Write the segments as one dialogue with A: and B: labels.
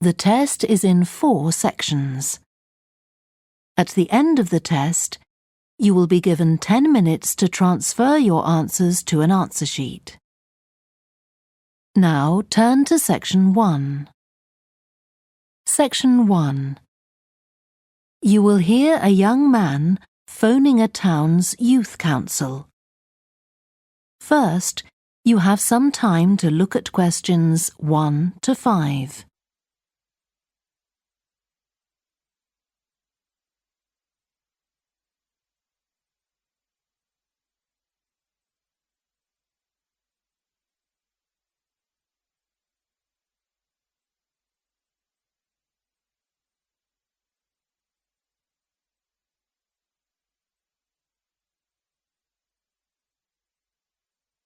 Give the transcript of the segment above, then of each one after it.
A: The test is in 4 sections. At the end of the test, you will be given 10 minutes to transfer your answers to an answer sheet. Now turn to Section 1. Section 1. You will hear a young man phoning a town's youth council. First, you have some time to look at questions 1 to 5.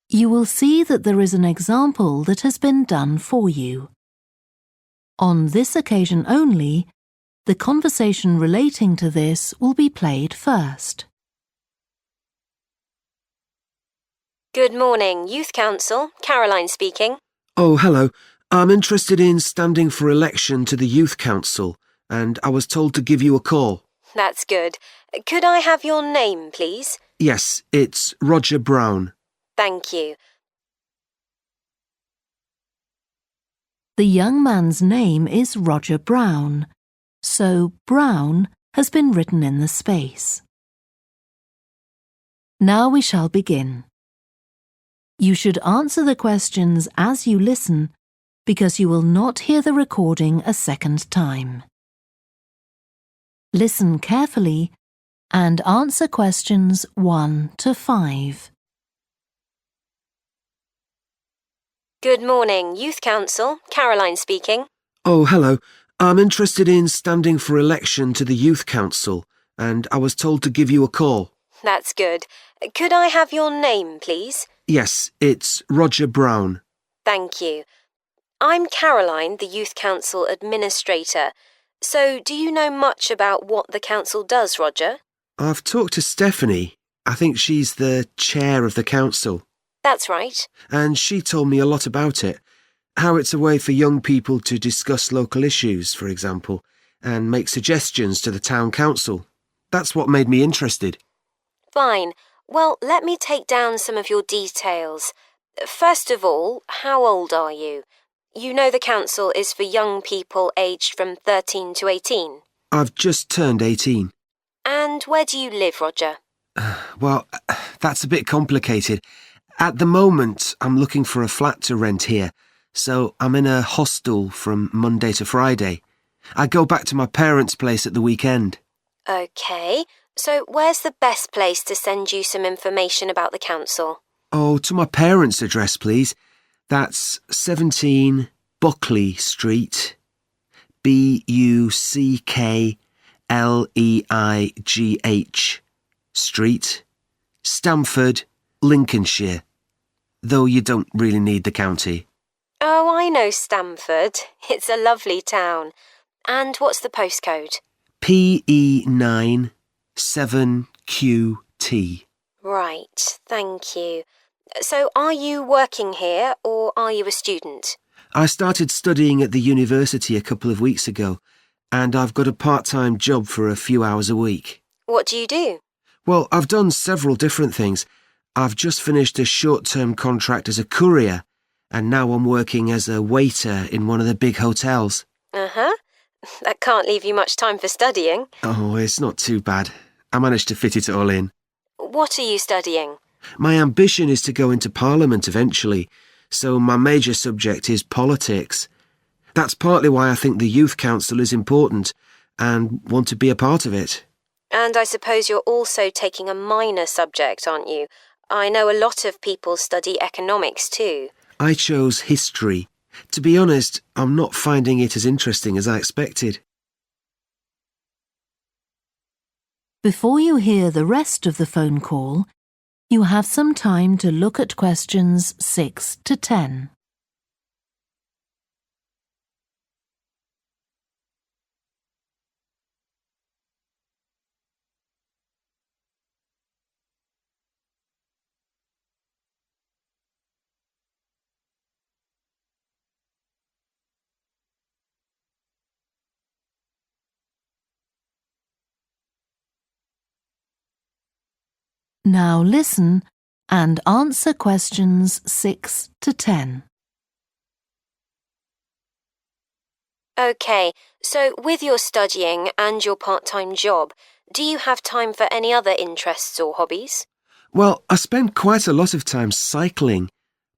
A: You will see that there is an example that has been done for you. On this occasion only, the conversation relating to this will be played first.
B: Good morning, Youth Council. Caroline speaking.
C: Oh, hello. I'm interested in standing for election to the Youth Council, and I was told to give you a call.
B: That's good. Could I have your name, please?
C: Yes, it's Roger Brown.
B: Thank you.
A: The young man's name is Roger Brown, so Brown has been written in the space. Now we shall begin. You should answer the questions as you listen, because you will not hear the recording a second time. Listen carefully and answer questions 1 to 5.
B: Good morning, Youth Council. Caroline speaking.
C: Oh, hello. I'm interested in standing for election to the Youth Council, and I was told to give you a call.
B: That's good. Could I have your name, please?
C: Yes, it's Roger Brown.
B: Thank you. I'm Caroline, the Youth Council Administrator. So, do you know much about what the council does, Roger?
C: I've talked to Stephanie. I think she's the chair of the council.
B: That's right.
C: And she told me a lot about it. How it's a way for young people to discuss local issues, for example, and make suggestions to the town council. That's what made me interested.
B: Fine. Well, let me take down some of your details. First of all, how old are you? You know the council is for young people aged from 13 to 18.
C: I've just turned 18.
B: And where do you live, Roger?
C: Well, that's a bit complicated. At the moment, I'm looking for a flat to rent here, so I'm in a hostel from Monday to Friday. I go back to my parents' place at the weekend.
B: OK, so where's the best place to send you some information about the council?
C: Oh, to my parents' address, please. That's 17 Buckley Street, Buckleigh Street, Stamford, Lincolnshire. Though you don't really need the county.
B: Oh, I know Stamford. It's a lovely town. And what's the postcode?
C: PE9 7QT.
B: Right, thank you. So are you working here or are you a student?
C: I started studying at the university a couple of weeks ago, and I've got a part-time job for a few hours a week.
B: What do you do?
C: Well, I've done several different things. I've just finished a short-term contract as a courier, and now I'm working as a waiter in one of the big hotels.
B: Uh-huh. That can't leave you much time for studying.
C: Oh, it's not too bad. I managed to fit it all in.
B: What are you studying?
C: My ambition is to go into Parliament eventually, so my major subject is politics. That's partly why I think the Youth Council is important and want to be a part of it.
B: And I suppose you're also taking a minor subject, aren't you? I know a lot of people study economics too.
C: I chose history. To be honest, I'm not finding it as interesting as I expected.
A: Before you hear the rest of the phone call, you have some time to look at questions 6 to 10. Now listen and answer questions 6 to 10.
B: OK, so with your studying and your part-time job, do you have time for any other interests or hobbies?
C: Well, I spend quite a lot of time cycling,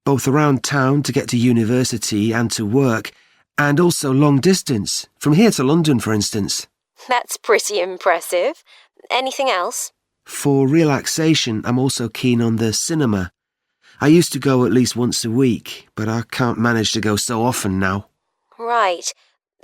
C: both around town to get to university and to work, and also long distance, from here to London, for instance.
B: That's pretty impressive. Anything else?
C: For relaxation, I'm also keen on the cinema. I used to go at least once a week, but I can't manage to go so often now.
B: Right.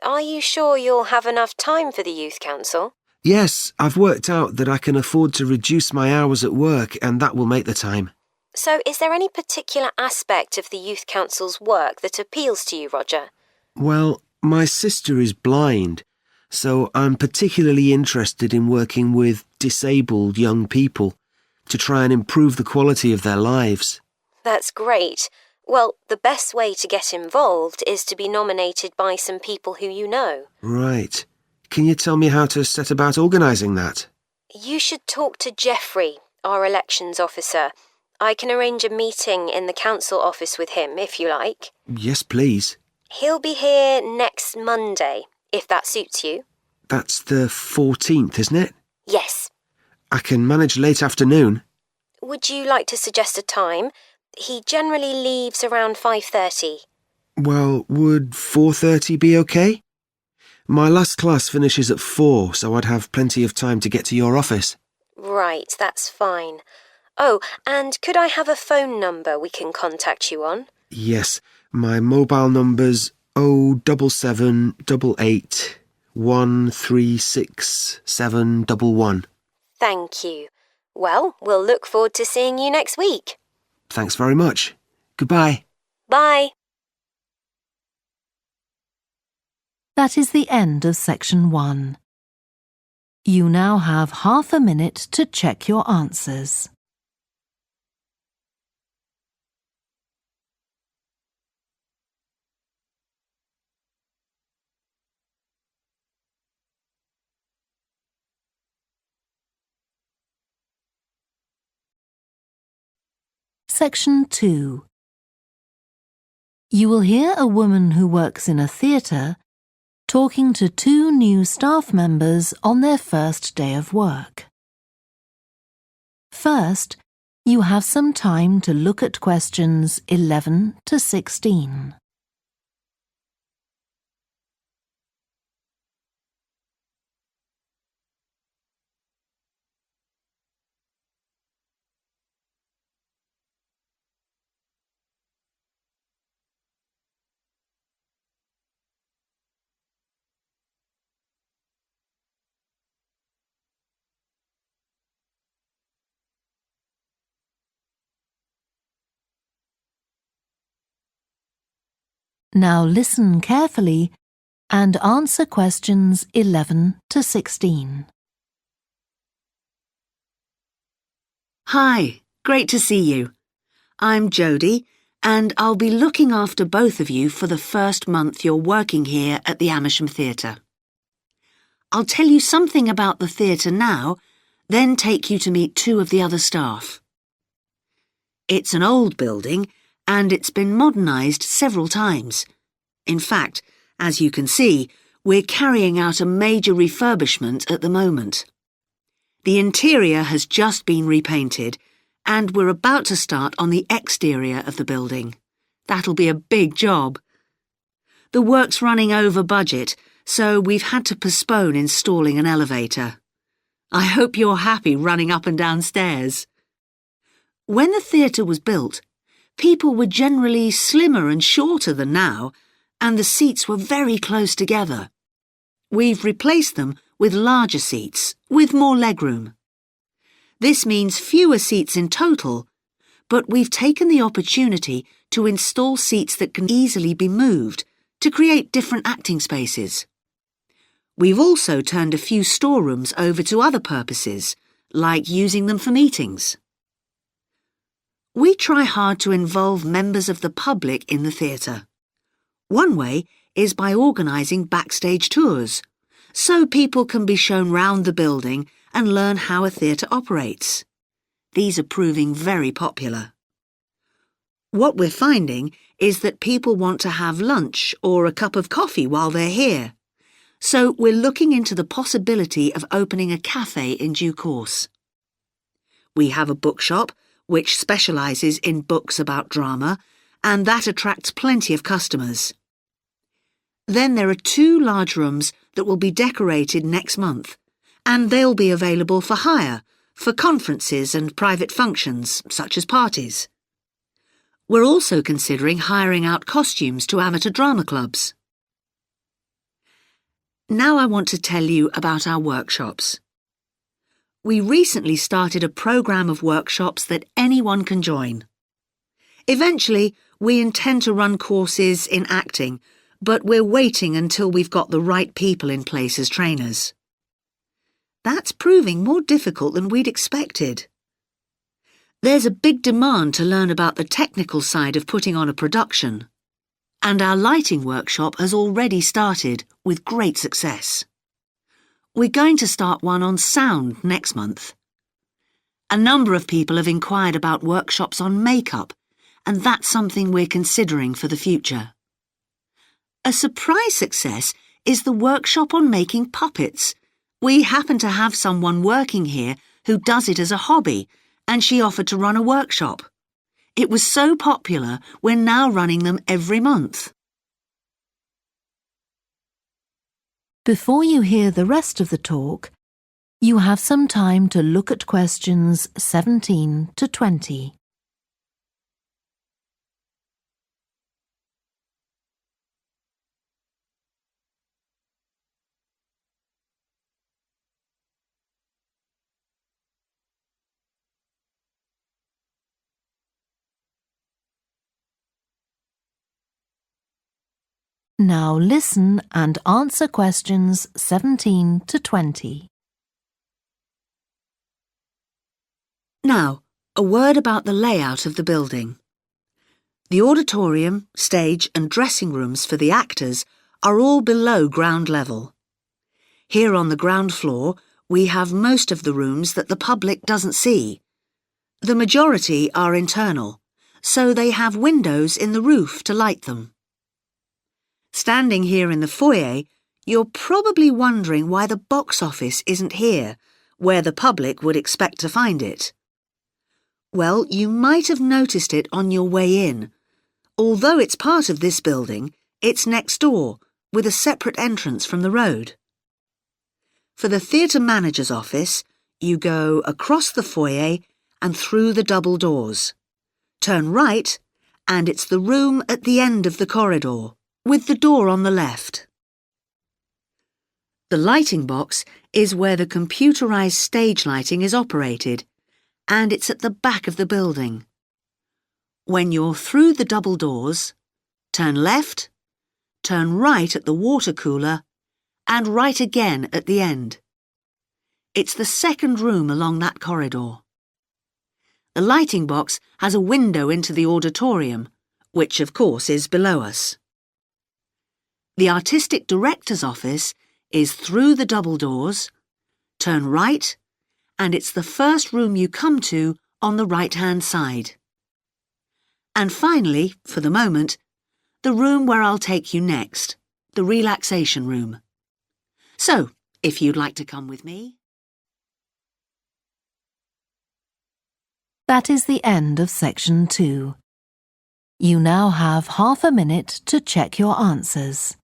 B: Are you sure you'll have enough time for the Youth Council?
C: Yes, I've worked out that I can afford to reduce my hours at work, and that will make the time.
B: So is there any particular aspect of the Youth Council's work that appeals to you, Roger?
C: Well, my sister is blind, so I'm particularly interested in working with disabled young people to try and improve the quality of their lives.
B: That's great. Well, the best way to get involved is to be nominated by some people who you know.
C: Right. Can you tell me how to set about organising that?
B: You should talk to Jeffrey, our elections officer. I can arrange a meeting in the council office with him, if you like.
C: Yes, please.
B: He'll be here next Monday, if that suits you.
C: That's the 14th, isn't it?
B: Yes.
C: I can manage late afternoon.
B: Would you like to suggest a time? He generally leaves around 5:30.
C: Well, would 4:30 be okay? My last class finishes at 4, so I'd have plenty of time to get to your office.
B: Right, that's fine. Oh, and could I have a phone number we can contact you on?
C: Yes, my mobile number's 07788 136 711.
B: Thank you. Well, we'll look forward to seeing you next week.
C: Thanks very much. Goodbye.
B: Bye.
A: That is the end of section 1. You now have half a minute to check your answers. Section 2. You will hear a woman who works in a theatre talking to 2 new staff members on their first day of work. First, you have some time to look at questions 11 to 16. Now listen carefully and answer questions 11 to 16.
D: Hi, great to see you. I'm Jodie, and I'll be looking after both of you for the first month you're working here at the Amersham Theatre. I'll tell you something about the theatre now, then take you to meet 2 of the other staff. It's an old building, and it's been modernised several times. In fact, as you can see, we're carrying out a major refurbishment at the moment. The interior has just been repainted, and we're about to start on the exterior of the building. That'll be a big job. The work's running over budget, so we've had to postpone installing an elevator. I hope you're happy running up and down stairs. When the theatre was built, people were generally slimmer and shorter than now, and the seats were very close together. We've replaced them with larger seats, with more legroom. This means fewer seats in total, but we've taken the opportunity to install seats that can easily be moved to create different acting spaces. We've also turned a few storerooms over to other purposes, like using them for meetings. We try hard to involve members of the public in the theatre. One way is by organising backstage tours, so people can be shown round the building and learn how a theatre operates. These are proving very popular. What we're finding is that people want to have lunch or a cup of coffee while they're here. So we're looking into the possibility of opening a cafe in due course. We have a bookshop which specialises in books about drama, and that attracts plenty of customers. Then there are 2 large rooms that will be decorated next month, and they'll be available for hire, for conferences and private functions, such as parties. We're also considering hiring out costumes to amateur drama clubs. Now I want to tell you about our workshops. We recently started a programme of workshops that anyone can join. Eventually, we intend to run courses in acting, but we're waiting until we've got the right people in place as trainers. That's proving more difficult than we'd expected. There's a big demand to learn about the technical side of putting on a production, and our lighting workshop has already started with great success. We're going to start one on sound next month. A number of people have inquired about workshops on makeup, and that's something we're considering for the future. A surprise success is the workshop on making puppets. We happen to have someone working here who does it as a hobby, and she offered to run a workshop. It was so popular, we're now running them every month.
A: Before you hear the rest of the talk, you have some time to look at questions 17 to 20. Now listen and answer questions 17 to 20.
D: Now, a word about the layout of the building. The auditorium, stage and dressing rooms for the actors are all below ground level. Here on the ground floor, we have most of the rooms that the public doesn't see. The majority are internal, so they have windows in the roof to light them. Standing here in the foyer, you're probably wondering why the box office isn't here, where the public would expect to find it. Well, you might have noticed it on your way in. Although it's part of this building, it's next door, with a separate entrance from the road. For the theatre manager's office, you go across the foyer and through the double doors. Turn right, and it's the room at the end of the corridor, with the door on the left. The lighting box is where the computerized stage lighting is operated, and it's at the back of the building. When you're through the double doors, turn left, turn right at the water cooler, and right again at the end. It's the second room along that corridor. The lighting box has a window into the auditorium, which of course is below us. The artistic director's office is through the double doors, turn right, and it's the first room you come to on the right-hand side. And finally, for the moment, the room where I'll take you next, the relaxation room. So, if you'd like to come with me.
A: That is the end of section 2. You now have half a minute to check your answers.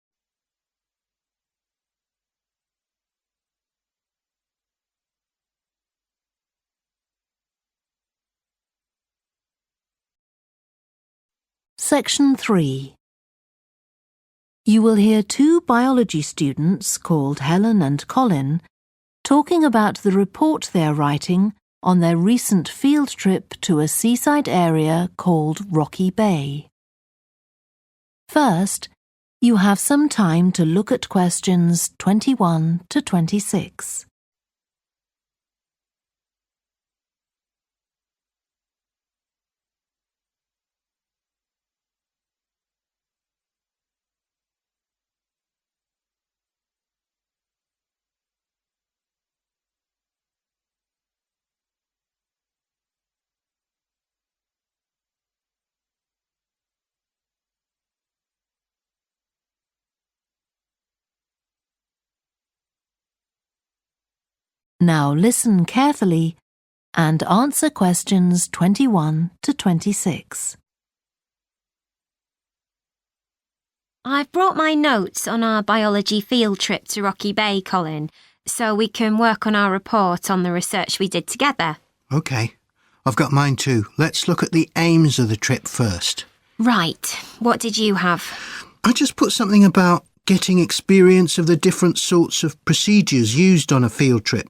A: Section 3. You will hear 2 biology students called Helen and Colin talking about the report they are writing on their recent field trip to a seaside area called Rocky Bay. First, you have some time to look at questions 21 to 26. Now listen carefully and answer questions 21 to 26.
B: I've brought my notes on our biology field trip to Rocky Bay, Colin, so we can work on our report on the research we did together.
E: OK. I've got mine too. Let's look at the aims of the trip first.
B: Right. What did you have?
E: I just put something about getting experience of the different sorts of procedures used on a field trip.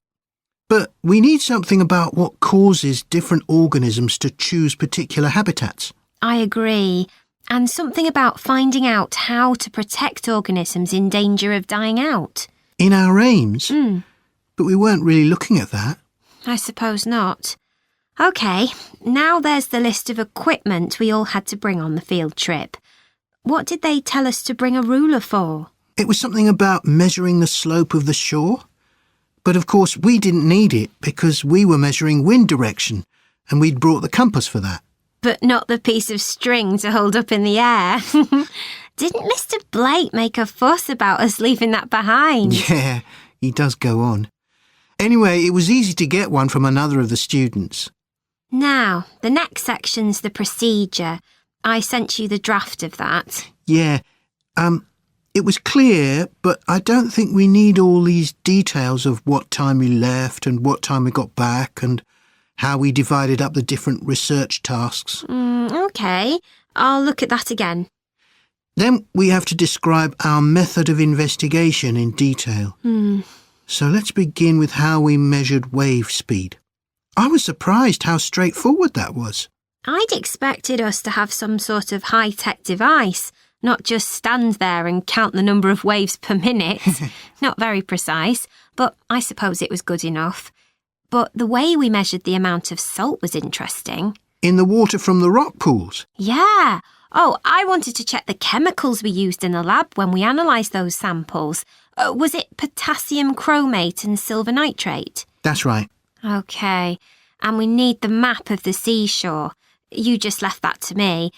E: But we need something about what causes different organisms to choose particular habitats.
B: I agree. And something about finding out how to protect organisms in danger of dying out.
E: In our aims? But we weren't really looking at that.
B: I suppose not. OK, now there's the list of equipment we all had to bring on the field trip. What did they tell us to bring a ruler for?
E: It was something about measuring the slope of the shore. But of course we didn't need it because we were measuring wind direction and we'd brought the compass for that.
B: But not the piece of string to hold up in the air. Didn't Mr. Blake make a fuss about us leaving that behind?
E: Yeah, he does go on. Anyway, it was easy to get one from another of the students.
B: Now, the next section's the procedure. I sent you the draft of that.
E: Yeah, it was clear, but I don't think we need all these details of what time we left and what time we got back and how we divided up the different research tasks.
B: OK, I'll look at that again.
E: Then we have to describe our method of investigation in detail. So let's begin with how we measured wave speed. I was surprised how straightforward that was.
B: I'd expected us to have some sort of high-tech device, not just stand there and count the number of waves per minute. Not very precise, but I suppose it was good enough. But the way we measured the amount of salt was interesting.
E: In the water from the rock pools?
B: Yeah. Oh, I wanted to check the chemicals we used in the lab when we analysed those samples. Was it potassium chromate and silver nitrate?
E: That's right.
B: OK. And we need the map of the seashore. You just left that to me.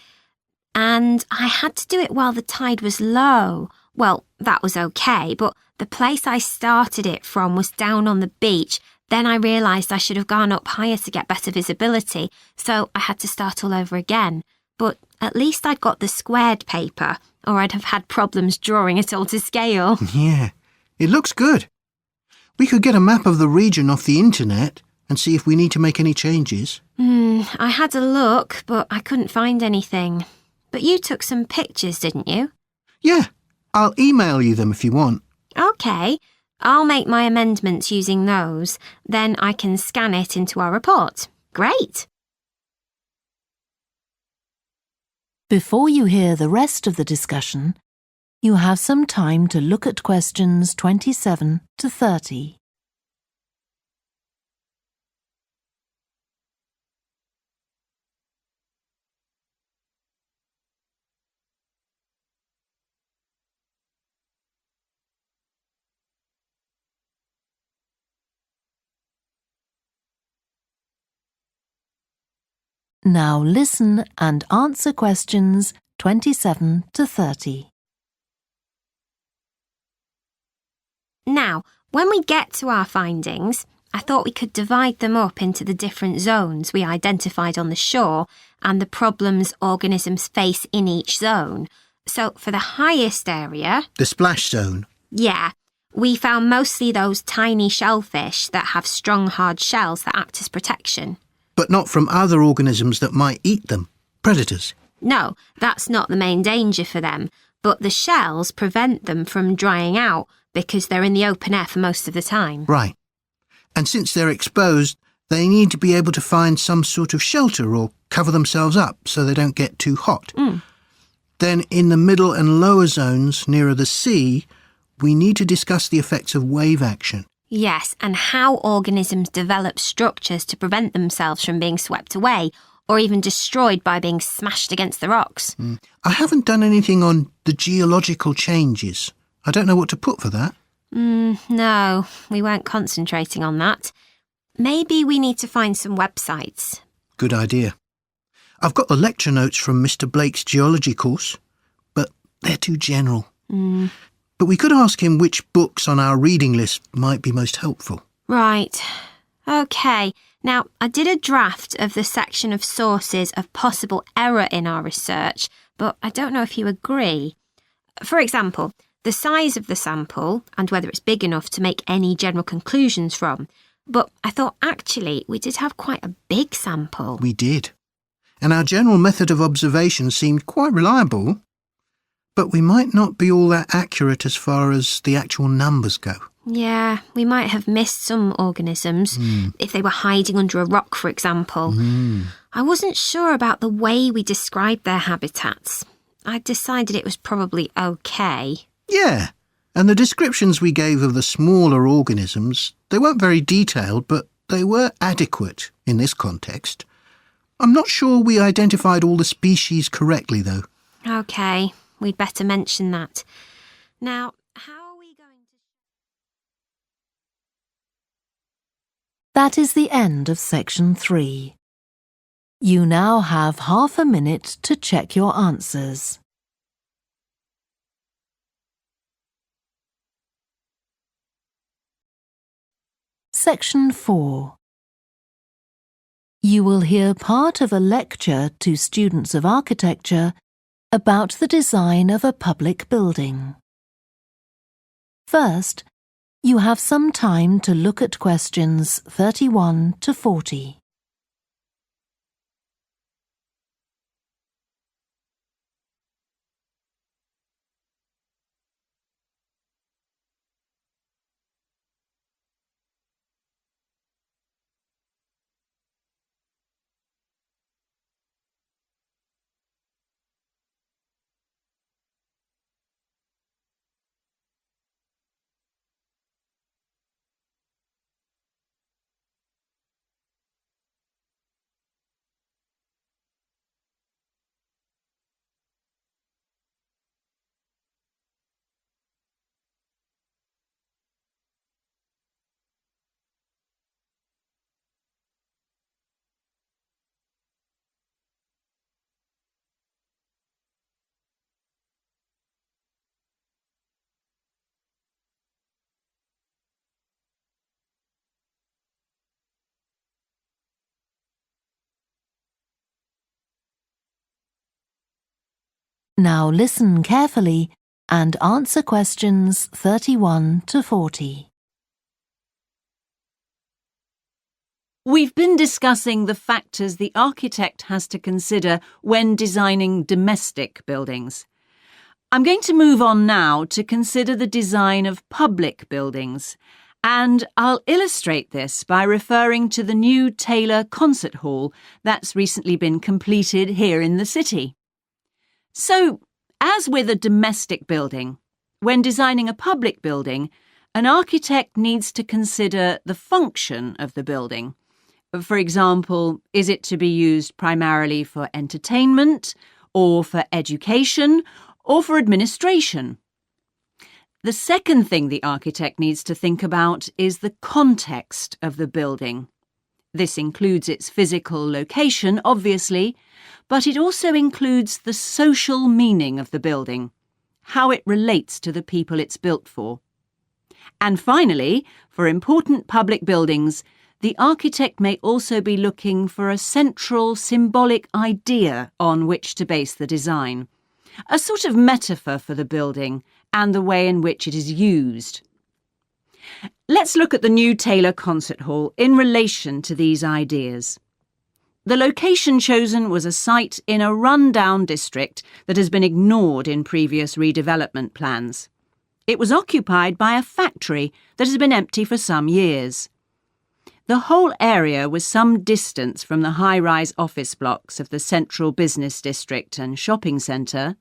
B: And I had to do it while the tide was low. Well, that was OK, but the place I started it from was down on the beach. Then I realised I should have gone up higher to get better visibility, so I had to start all over again. But at least I'd got the squared paper, or I'd have had problems drawing it all to scale.
E: Yeah, it looks good. We could get a map of the region off the internet and see if we need to make any changes.
B: I had a look, but I couldn't find anything. But you took some pictures, didn't you?
E: Yeah, I'll email you them if you want.
B: OK, I'll make my amendments using those. Then I can scan it into our report. Great!
A: Before you hear the rest of the discussion, you have some time to look at questions 27 to 30. Now listen and answer questions 27 to 30.
B: Now, when we get to our findings, I thought we could divide them up into the different zones we identified on the shore and the problems organisms face in each zone. So for the highest area...
E: The splash zone?
B: Yeah, we found mostly those tiny shellfish that have strong hard shells that act as protection.
E: But not from other organisms that might eat them, predators.
B: No, that's not the main danger for them, but the shells prevent them from drying out because they're in the open air for most of the time.
E: Right. And since they're exposed, they need to be able to find some sort of shelter or cover themselves up so they don't get too hot. Then in the middle and lower zones nearer the sea, we need to discuss the effects of wave action.
B: Yes, and how organisms develop structures to prevent themselves from being swept away or even destroyed by being smashed against the rocks.
E: I haven't done anything on the geological changes. I don't know what to put for that.
B: No, we weren't concentrating on that. Maybe we need to find some websites.
E: Good idea. I've got the lecture notes from Mr. Blake's geology course, but they're too general. But we could ask him which books on our reading list might be most helpful.
B: Right. OK. Now, I did a draft of the section of sources of possible error in our research, but I don't know if you agree. For example, the size of the sample and whether it's big enough to make any general conclusions from. But I thought actually we did have quite a big sample.
E: We did. And our general method of observation seemed quite reliable. But we might not be all that accurate as far as the actual numbers go.
B: Yeah, we might have missed some organisms, if they were hiding under a rock, for example. I wasn't sure about the way we described their habitats. I decided it was probably OK.
E: Yeah, and the descriptions we gave of the smaller organisms, they weren't very detailed, but they were adequate in this context. I'm not sure we identified all the species correctly, though.
B: OK, we'd better mention that. Now, how are we going to...
A: That is the end of section 3. You now have half a minute to check your answers. Section 4. You will hear part of a lecture to students of architecture about the design of a public building. First, you have some time to look at questions 31 to 40. Now listen carefully and answer questions 31 to 40.
F: We've been discussing the factors the architect has to consider when designing domestic buildings. I'm going to move on now to consider the design of public buildings, and I'll illustrate this by referring to the new Taylor Concert Hall that's recently been completed here in the city. So, as with a domestic building, when designing a public building, an architect needs to consider the function of the building. For example, is it to be used primarily for entertainment, or for education, or for administration? The second thing the architect needs to think about is the context of the building. This includes its physical location, obviously, but it also includes the social meaning of the building, how it relates to the people it's built for. And finally, for important public buildings, the architect may also be looking for a central symbolic idea on which to base the design, a sort of metaphor for the building and the way in which it is used. Let's look at the new Taylor Concert Hall in relation to these ideas. The location chosen was a site in a run-down district that has been ignored in previous redevelopment plans. It was occupied by a factory that has been empty for some years. The whole area was some distance from the high-rise office blocks of the central business district and shopping centre,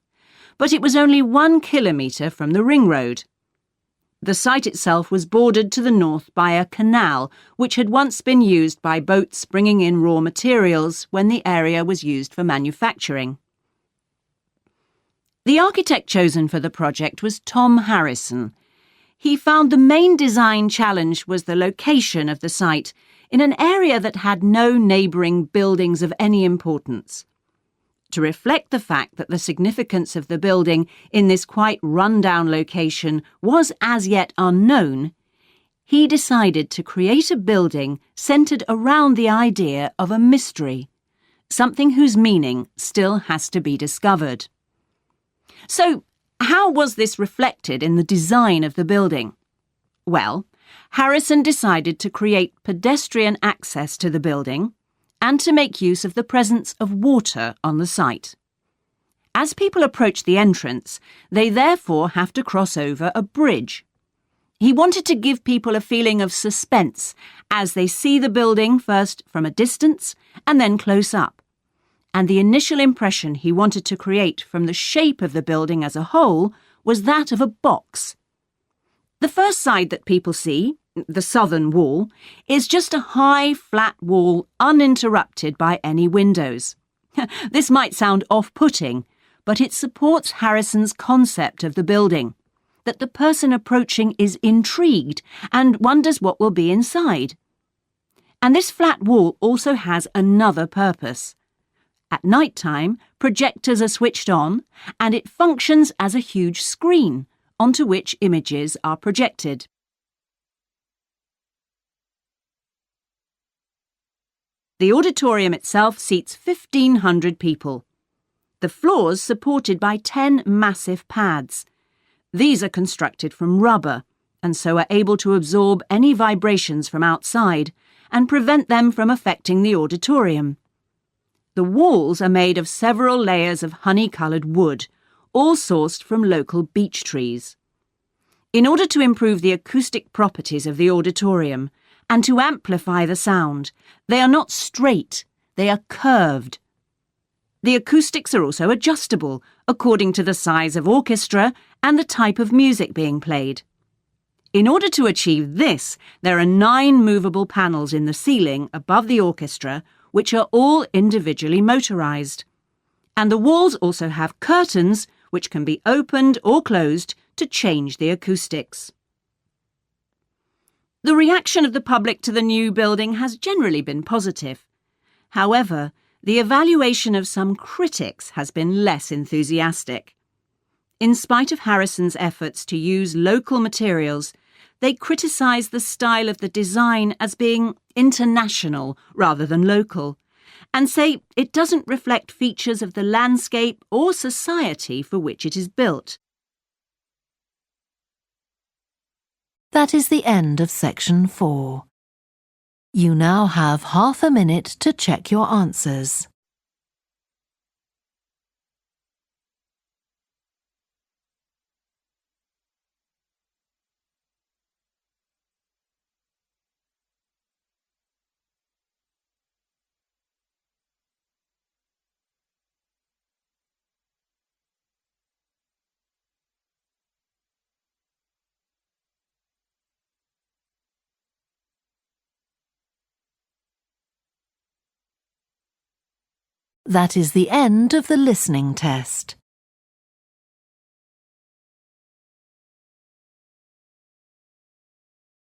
F: but it was only 1 kilometre from the ring road. The site itself was bordered to the north by a canal, which had once been used by boats bringing in raw materials when the area was used for manufacturing. The architect chosen for the project was Tom Harrison. He found the main design challenge was the location of the site in an area that had no neighbouring buildings of any importance. To reflect the fact that the significance of the building in this quite run-down location was as yet unknown, he decided to create a building centred around the idea of a mystery, something whose meaning still has to be discovered. So, how was this reflected in the design of the building? Well, Harrison decided to create pedestrian access to the building and to make use of the presence of water on the site. As people approach the entrance, they therefore have to cross over a bridge. He wanted to give people a feeling of suspense as they see the building first from a distance and then close up. And the initial impression he wanted to create from the shape of the building as a whole was that of a box. The first side that people see, the southern wall, is just a high, flat wall uninterrupted by any windows. This might sound off-putting, but it supports Harrison's concept of the building, that the person approaching is intrigued and wonders what will be inside. And this flat wall also has another purpose. At night time, projectors are switched on, and it functions as a huge screen onto which images are projected. The auditorium itself seats 1,500 people. The floors supported by 10 massive pads. These are constructed from rubber and so are able to absorb any vibrations from outside and prevent them from affecting the auditorium. The walls are made of several layers of honey-coloured wood, all sourced from local beech trees. In order to improve the acoustic properties of the auditorium and to amplify the sound, they are not straight, they are curved. The acoustics are also adjustable according to the size of orchestra and the type of music being played. In order to achieve this, there are 9 movable panels in the ceiling above the orchestra, which are all individually motorised. And the walls also have curtains, which can be opened or closed to change the acoustics. The reaction of the public to the new building has generally been positive. However, the evaluation of some critics has been less enthusiastic. In spite of Harrison's efforts to use local materials, they criticise the style of the design as being international rather than local, and say it doesn't reflect features of the landscape or society for which it is built.
A: That is the end of section 4. You now have half a minute to check your answers. That is the end of the listening test.